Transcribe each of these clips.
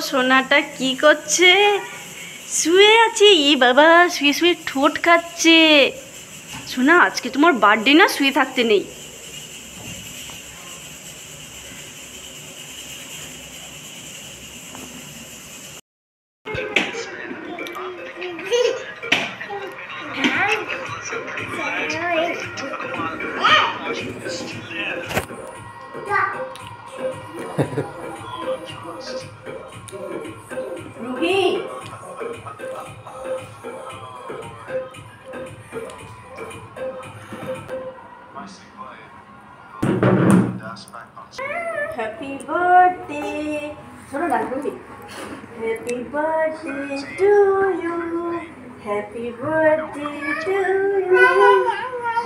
সোনাটা কি করছে? শুয়ে আছে। ই বাবা, শুয়ে শুয়ে ঠোঁট খাচ্ছে। সোনা, আজকে তোমার বার্থডে না, শুয়ে থাকতে নেই। Ruhi, happy birthday. শোনো না Ruhi, happy birthday to you, happy birthday to you,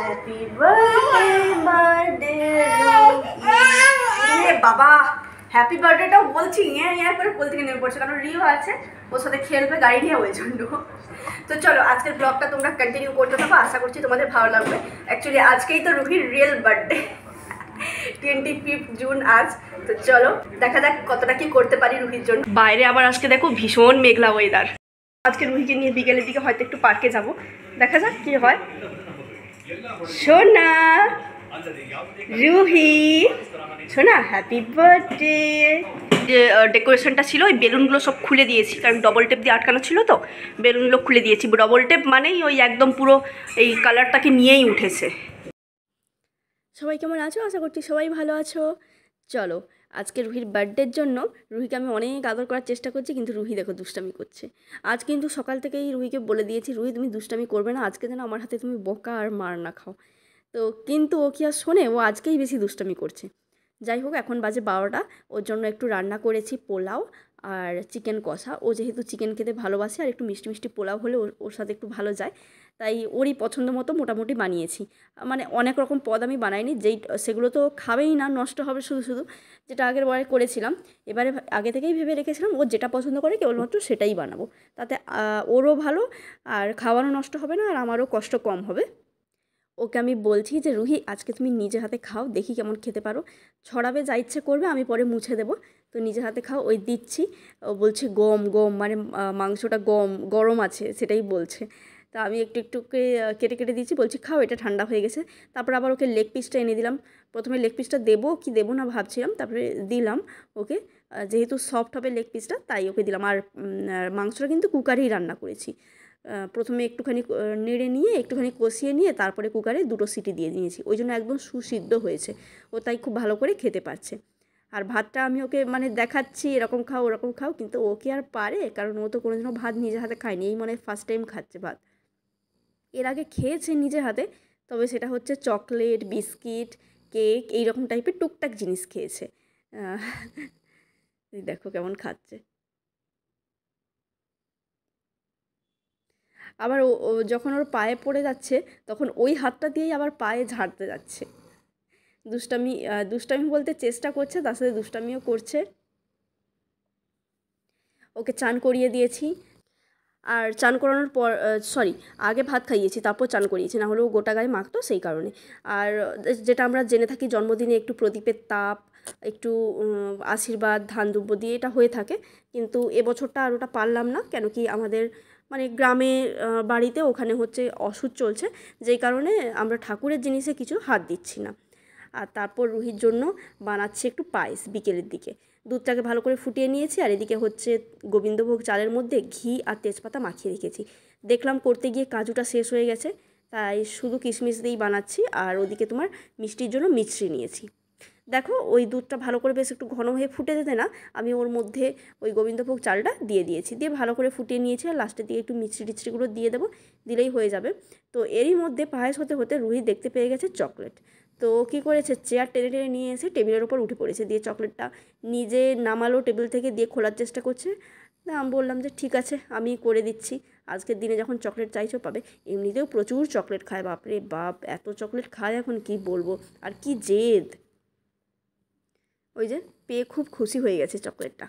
happy birthday birthday. বাবা, হ্যাপি বার্থডেটাও বলছি করে কোল থেকে নেমে পড়ছে, কারণ রিও আছে, ওর সাথে খেলবে গাড়ি নিয়ে, ওই জন্য। তো চলো, আজকের ব্লগটা তোমরা কন্টিনিউ করতে থাকো, আশা করছি তোমাদের ভালো লাগবে। অ্যাকচুয়ালি আজকেই তো রুহির রিয়েল বার্থডে, 25 জুন আজ। তো চলো দেখা যাক কতটা কি করতে পারি রুহির জন্য। বাইরে আবার আজকে দেখো ভীষণ মেঘলা ওয়েদার। আজকে রুহিকে নিয়ে বিকেলের দিকে হয়তো একটু পার্কে যাব, দেখা যাক কি হয়। সোনা, রুহি শোনা, হ্যাপি বার্থডে। যে ডেকোরেশনটা ছিল, ওই বেলুনগুলো সব খুলে দিয়েছি, কারণ ডবল টেপ দিয়ে আটকানো ছিল, তো বেলুনগুলো খুলে দিয়েছি। ডবল টেপ মানেই ওই একদম পুরো এই কালারটাকে নিয়েই উঠেছে। সবাই কেমন আছো? আশা করছি সবাই ভালো আছো। চলো, আজকে রুহির বার্থডের জন্য রুহিকে আমি অনেক আদর করার চেষ্টা করছি, কিন্তু রুহি দেখো দুষ্টামি করছে। আজ কিন্তু সকাল থেকেই রুহিকে বলে দিয়েছি, রুহি তুমি দুষ্টামি করবে না, আজকে যেন আমার হাতে তুমি বকা আর মার না খাও। তো কিন্তু ও কি আর শোনে, ও আজকেই বেশি দুষ্টামি করছে। যাই হোক, এখন বাজে 12টা, ওর জন্য একটু রান্না করেছি পোলাও আর চিকেন কষা। ও যেহেতু চিকেন খেতে ভালোবাসে, আর একটু মিষ্টি মিষ্টি পোলাও হলে ওর সাথে একটু ভালো যায়, তাই ওরই পছন্দ মতো মোটামুটি বানিয়েছি। মানে অনেক রকম পদ আমি বানাইনি, সেগুলো তো খাবেই না, নষ্ট হবে শুধু শুধু, যেটা আগের বারে করেছিলাম। এবারে আগে থেকেই ভেবে রেখেছিলাম ও যেটা পছন্দ করে কেবলমাত্র সেটাই বানাবো, তাতে ওরও ভালো, আর খাওয়ারও নষ্ট হবে না, আর আমারও কষ্ট কম হবে। ওকে আমি বলছি যে রুহি, আজকে তুমি নিজে হাতে খাও, দেখি কেমন খেতে পারো। ছড়াবে, যা ইচ্ছে করবে, আমি পরে মুছে দেবো, তো নিজে হাতে খাও। ওই দিচ্ছি, ও বলছে গম গম, মানে মাংসটা গরম আছে সেটাই বলছে। তা আমি একটু একটু কেটে কেটে দিচ্ছি, বলছি খাও, এটা ঠান্ডা হয়ে গেছে। তারপর আবার ওকে লেগ পিসটা এনে দিলাম। প্রথমে লেগ পিসটা দেবো কি দেবো না ভাবছিলাম, তারপরে দিলাম ওকে। যেহেতু সফট হবে লেগ পিসটা, তাই ওকে দিলাম। আর মাংসটা কিন্তু কুকারেই রান্না করেছি। প্রথমে একটুখানি নেড়ে নিয়ে, একটুখানি কষিয়ে নিয়ে, তারপরে কুকারে 2টো সিটি দিয়ে দিয়েছি, ওই জন্য একদম সুসিদ্ধ হয়েছে। ও তাই খুব ভালো করে খেতে পারছে। আর ভাতটা আমি ওকে মানে দেখাচ্ছি, এরকম খাও ওরকম খাও, কিন্তু ও কি আর পারে, কারণ ও তো কোনোদিনও ভাত নিজে হাতে খায়নি, এই মানে ফার্স্ট টাইম খাচ্ছে ভাত। এর আগে খেয়েছে নিজে হাতে, তবে সেটা হচ্ছে চকলেট, বিস্কিট, কেক, এইরকম টাইপের টুকটাক জিনিস খেয়েছে। দেখো কেমন খাচ্ছে। আবার ও যখন ওর পায়ে পড়ে যাচ্ছে, তখন ওই হাতটা দিয়েই আবার পায়ে ঝাড়তে যাচ্ছে। দুষ্টামি বলতে চেষ্টা করছে, তার সাথে দুষ্টামিও করছে। ওকে চান করিয়ে দিয়েছি, আর চান করানোর পর আগে ভাত খাইয়েছি, তারপর চান করিয়েছি, না হলেও গোটা গায়ে মাখতো, সেই কারণে। আর যেটা আমরা জেনে থাকি, জন্মদিনে একটু প্রদীপের তাপ, একটু আশীর্বাদ, ধান দুব্য দিয়ে এটা হয়ে থাকে, কিন্তু এবছরটা আর ওটা পারলাম না, কেন কি আমাদের মানে গ্রামে বাড়িতে ওখানে হচ্ছে অসুখ চলছে, যেই কারণে আমরা ঠাকুরের জিনিসে কিছু হাত দিচ্ছি না। আর তারপর রুহির জন্য বানাচ্ছি একটু পায়েস বিকেলের দিকে। দুধটাকে ভালো করে ফুটিয়ে নিয়েছি, আর এদিকে হচ্ছে গোবিন্দভোগ চালের মধ্যে ঘি আর তেজপাতা মাখিয়ে রেখেছি। দেখলাম করতে গিয়ে কাজুটা শেষ হয়ে গেছে, তাই শুধু কিশমিশ দিয়েই বানাচ্ছি। আর ওদিকে তোমার মিষ্টির জন্য মিছরি নিয়েছি। দেখো, ওই দুধটা ভালো করে বেশ একটু ঘন হয়ে ফুটে যেতে না, আমি ওর মধ্যে ওই গোবিন্দভোগ চালটা দিয়ে দিয়েছি, দিয়ে ভালো করে ফুটিয়ে নিয়েছি। আর লাস্টের দিকে একটু মিছরি টিছরিগুলো দিয়ে দেবো, দিলেই হয়ে যাবে। তো এরই মধ্যে পায়েস হতে হতে রুহি দেখতে পেয়ে গেছে চকলেট। তো কী করেছে, চেয়ার টেনে টেনে নিয়ে এসে টেবিলের ওপর উঠে পড়েছে, দিয়ে চকলেটটা নিজে নামালো টেবিল থেকে, দিয়ে খোলার চেষ্টা করছে। না, আমি বললাম যে ঠিক আছে, আমি করে দিচ্ছি, আজকের দিনে যখন চকলেট চাইছো পাবে। এমনিতেও প্রচুর চকলেট খায়, বাপরে বাপ, এত চকলেট খায় এখন কি বলবো, আর কি জেদ। ওই যে পেয়ে খুব খুশি হয়ে গেছে চকলেটটা।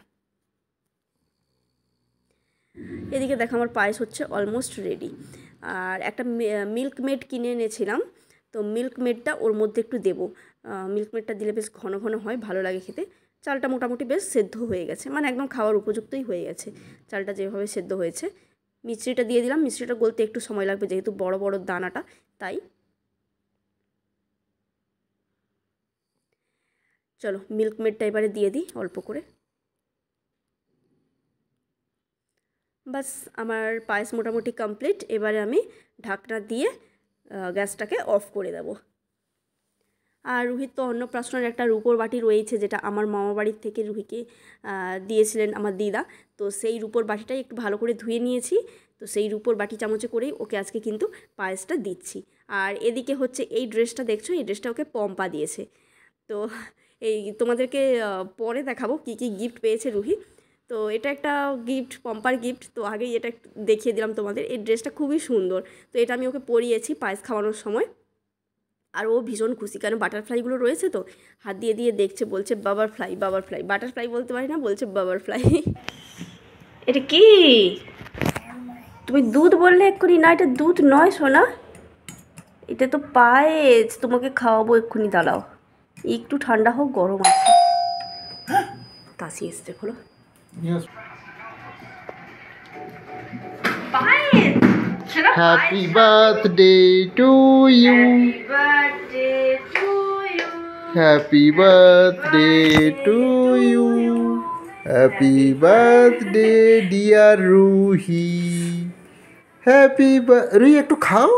এদিকে দেখো, আমার পায়েস হচ্ছে অলমোস্ট রেডি। আর একটা মিল্ক মেড কিনে এনেছিলাম, তো মিল্ক মেডটা ওর মধ্যে একটু দেবো। মিল্ক মেডটা দিলে বেশ ঘন ঘন হয়, ভালো লাগে খেতে। চালটা মোটামুটি বেশ সেদ্ধ হয়ে গেছে, মানে একদম খাওয়ার উপযুক্তই হয়ে গেছে চালটা যেভাবে সেদ্ধ হয়েছে। মিষ্টিটা দিয়ে দিলাম, মিষ্টিটা গলতে একটু সময় লাগবে যেহেতু বড় বড় দানাটা, তাই। চলো মিল্ক মেডটা এবারে দিয়ে দিই অল্প করে। বাস আমার পায়েস মোটামুটি কমপ্লিট। এবারে আমি ঢাকনা দিয়ে গ্যাসটাকে অফ করে দেবো। আর রুহির তো অন্নপ্রাশনের একটা রূপোর বাটি রয়েছে, যেটা আমার মামা বাড়ির থেকে রুহিকে দিয়েছিলেন আমার দিদা। তো সেই রূপোর বাটিটাই একটু ভালো করে ধুয়ে নিয়েছি। তো সেই রূপোর বাটি চামচে করেই ওকে আজকে কিন্তু পায়েসটা দিচ্ছি। আর এদিকে হচ্ছে এই ড্রেসটা দেখছো, এই ড্রেসটা ওকে পম্পা দিয়েছে। তো এই তোমাদেরকে পরে দেখাবো কী কী গিফট পেয়েছে রুহি। তো এটা একটা গিফট, পম্পার গিফট। তো আগেই এটা দেখিয়ে দিলাম তোমাদের। এই ড্রেসটা খুবই সুন্দর। তো এটা আমি ওকে পরিয়েছি পায়েস খাওয়ানোর সময়। আর ও ভীষণ খুশি, কারণ বাটারফ্লাইগুলো রয়েছে তো হাত দিয়ে দিয়ে দেখছে, বলছে বাবার ফ্লাই, বাবার ফ্লাই। বাটারফ্লাই বলতে পারি না, বলছে বাবার ফ্লাই। এটা কি? তুমি দুধ বললে এক্ষুনি, না এটা দুধ নয় সোনা, এটা তো পায়েস, তোমাকে খাওয়াবো এক্ষুনি, দাঁড়াও একটু ঠান্ডা হোক, গরম আছে। তাসি এসছে, খোলো। পায়েস। Happy birthday to you. Happy birthday to you. Happy birthday dear Ruhi. Happy birthday. Ruhi একটু খাও।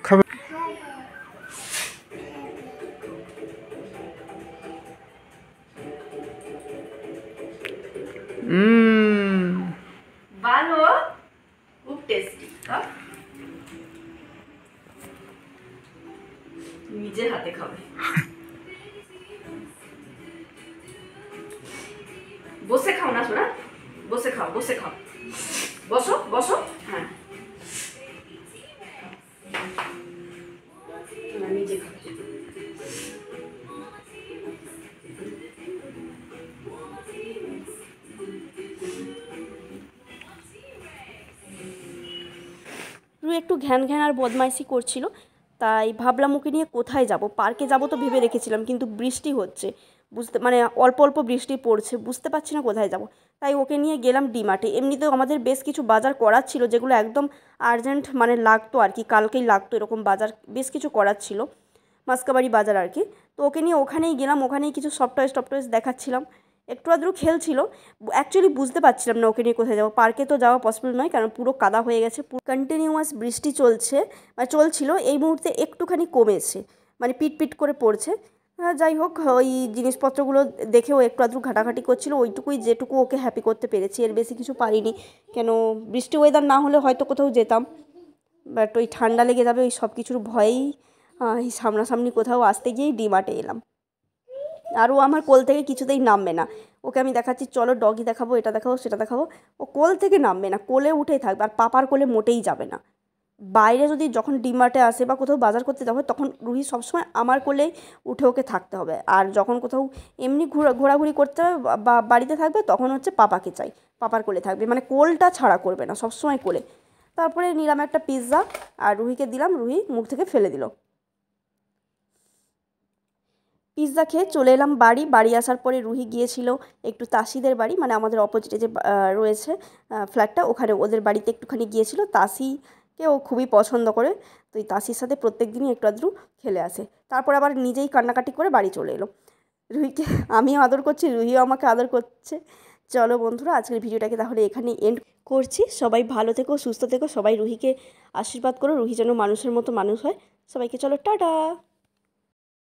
খাবে। ভালো, খুব টেস্টি। নিজের হাতে খাবে। বসে খাও না সোনা, বসে খাও, বসে খাও, বসো বসো। হ্যাঁ নিজে খাও। একটু ঘ্যান ঘ্যান আর বদমাইশি করছিল, তাই ভাবলাম ওকে নিয়ে কোথায় যাব। পার্কে যাব তো ভেবে রেখেছিলাম, কিন্তু বৃষ্টি হচ্ছে, মানে অল্প অল্প বৃষ্টি পড়ছে, বুঝতে পারছি না কোথায় যাব। তাই ওকে নিয়ে গেলাম ডিমার্টে। এমনিতেও আমাদের বেশ কিছু বাজার করার ছিল, যেগুলো একদম আর্জেন্ট, মানে লাগতো আর কি, কালকেই লাগতো, এরকম বাজার বেশ কিছু করার ছিল, মাসকাবাড়ি বাজার আর কি। তো ওকে নিয়ে ওখানেই গেলাম, ওখানেই কিছু সফট টয়েস দেখাচ্ছিলাম। একটু আধটু খেলছিল। অ্যাকচুয়ালি বুঝতে পারছিলাম না ওকে নিয়ে কোথায় যাবো। পার্কে তো যাওয়া পসিবল নয়, কারণ পুরো কাদা হয়ে গেছে, কন্টিনিউয়াস বৃষ্টি চলছে, মানে চলছিল, এই মুহূর্তে একটুখানি কমেছে, মানে পিট করে পড়ছে। যাই হোক, ওই জিনিসপত্রগুলো দেখেও একটু আধটু ঘাটাঘাটি করছিল, ওইটুকুই যেটুকু ওকে হ্যাপি করতে পেরেছি, এর বেশি কিছু পারিনি। কেন, বৃষ্টি ওয়েদার না হলে হয়তো কোথাও যেতাম, বাট ওই ঠান্ডা লেগে যাবে ওই সব কিছুর ভয়েই এই সামনাসামনি কোথাও আসতে গিয়েই ডিমার্টে এলাম। আর ও আমার কোল থেকে কিছুতেই নামবে না। ওকে আমি দেখাচ্ছি, চলো ডগি দেখাবো, এটা দেখাবো, সেটা দেখাবো, ও কোল থেকে নামবে না, কোলে উঠেই থাকবে, আর পাপার কোলে মোটেই যাবে না। বাইরে যদি যখন ডিমার্টে আসে বা কোথাও বাজার করতে যাবো, তখন রুহি সবসময় আমার কোলে উঠে ওকে থাকতে হবে। আর যখন কোথাও এমনি ঘোরাঘুরি করতে হবে বা বাড়িতে থাকবে, তখন হচ্ছে পাপাকে চাই, পাপার কোলে থাকবে, মানে কোলটা ছাড়া করবে না, সবসময় কোলে। তারপরে নিলাম একটা পিৎজা আর রুহিকে দিলাম, রুহি মুখ থেকে ফেলে দিল। পিৎজা খেয়ে চলে এলাম বাড়ি আসার পরে রুহি গিয়েছিল একটু তাসিদের বাড়ি, মানে আমাদের অপোজিটে যে রয়েছে ফ্ল্যাটটা, ওখানে ওদের বাড়িতে একটুখানি গিয়েছিল। তাসিকে ও খুবই পছন্দ করে, তো এই তাসির সাথে প্রত্যেক দিনই একটু আধটু খেলে আসে। তারপর আবার নিজেই কান্নাকাটি করে বাড়ি চলে এলো। রুহিকে আমিও আদর করছি, রুহিও আমাকে আদর করছে। চলো বন্ধুরা, আজকের ভিডিওটাকে তাহলে এখানে এন্ড করছি। সবাই ভালো থেকো, সুস্থ থেকো, সবাই রুহিকে আশীর্বাদ করো, রুহি যেন মানুষের মতো মানুষ হয়। সবাইকে চলো টাটা।